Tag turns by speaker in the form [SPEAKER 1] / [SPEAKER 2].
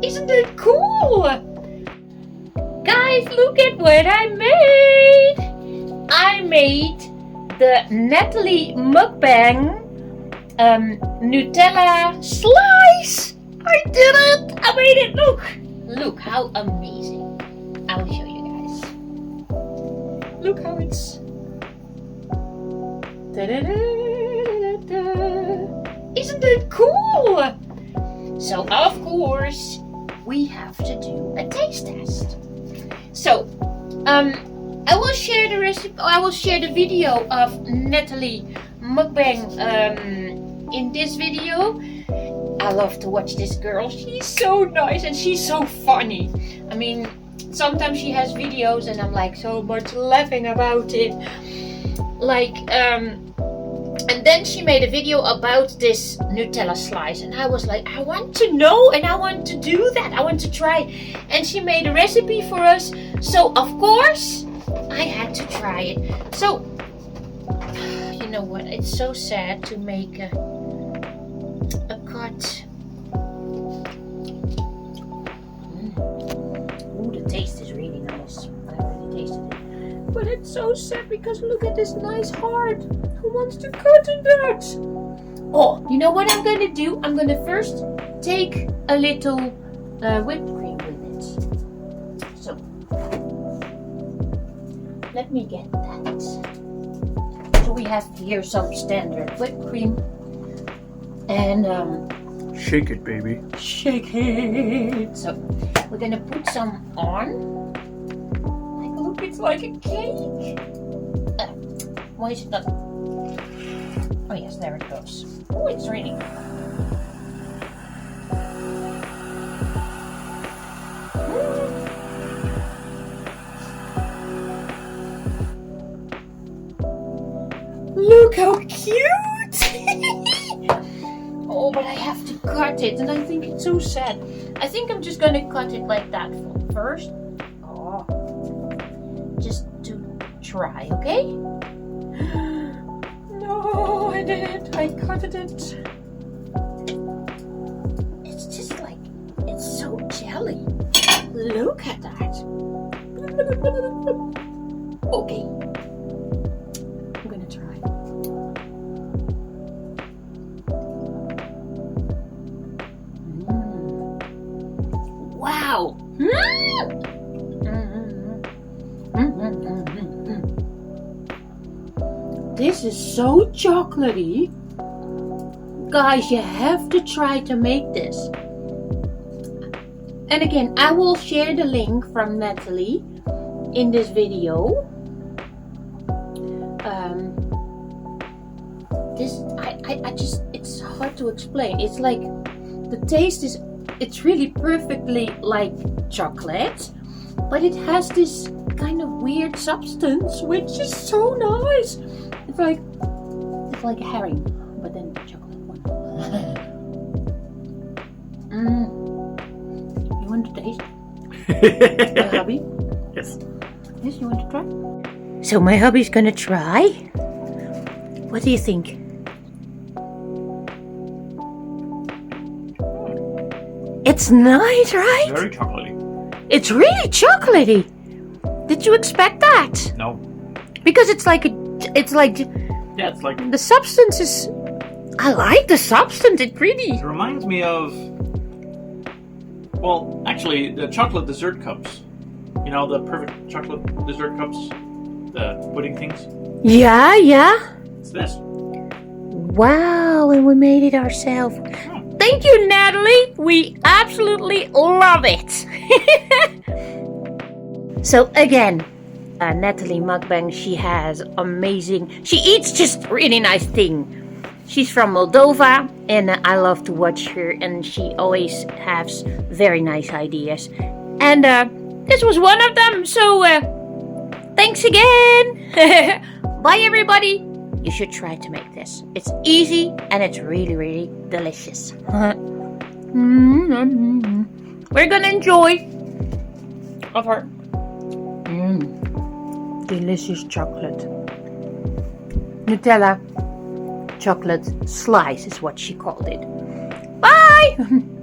[SPEAKER 1] Isn't it cool? Guys, look at what I made. I made the Natalie Mukbang Nutella Slice. I did it. I made it. Look how amazing. I will show you guys. Look how it's. Isn't it cool? So of course we have to do a taste test. So I will share the recipe. I will share the video of Natalie Mukbang in this video. I love to watch this girl. She's so nice and she's so funny. I mean, sometimes she has videos and I'm like so much laughing about it. Like and then she made a video about this Nutella slice and I was like, I want to know and I want to do that. I want to try. And she made a recipe for us. So of course I had to try it. So you know what? It's so sad to make a cut. Ooh, the taste is really nice. I already tasted it. But it's so sad because look at this nice heart. Who wants to cut in that? Oh, you know what I'm going to do? I'm going to first take a little whipped cream with it. So, let me get that. So we have here some standard whipped cream. And
[SPEAKER 2] shake it, baby.
[SPEAKER 1] Shake it. So we're going to put some on. Like, look, it's like a cake. Why is it not? Oh yes, there it goes. Oh, it's ready. Look how cute! Oh, but I have to cut it, and I think it's so sad. I think I'm just gonna cut it like that first. Oh, just to try, okay? No, I didn't. I cut it. It's just like, it's so jelly. Look at that. Okay. I'm gonna try. Wow. This is so chocolatey. Guys, you have to try to make this. And again, I will share the link from Natalie in this video. It's hard to explain. It's like, the taste is, it's really perfectly like chocolate, but it has this kind of weird substance, which is so nice. It's like a herring, but then chocolate one. You want to taste? My hubby?
[SPEAKER 2] Yes.
[SPEAKER 1] Yes, you want to try? So my hubby's gonna try. What do you think? It's nice, right?
[SPEAKER 2] Very chocolatey.
[SPEAKER 1] It's really chocolatey. Did you expect that?
[SPEAKER 2] No.
[SPEAKER 1] Because it's like
[SPEAKER 2] Yeah, it's like,
[SPEAKER 1] the substance is. I like the substance. It really.
[SPEAKER 2] it reminds me of, well, actually, the chocolate dessert cups. You know, the perfect chocolate dessert cups, the pudding things.
[SPEAKER 1] Yeah.
[SPEAKER 2] It's this.
[SPEAKER 1] Wow, and we made it ourselves. Thank you, Natalie. We absolutely love it. So again, Natalie Mukbang, she has amazing. She eats just really nice thing. She's from Moldova, and I love to watch her. And she always has very nice ideas. And this was one of them. So thanks again. Bye, everybody. You should try to make this. It's easy and it's really, really delicious. We're gonna enjoy our delicious chocolate. Nutella chocolate slice is what she called it. Bye.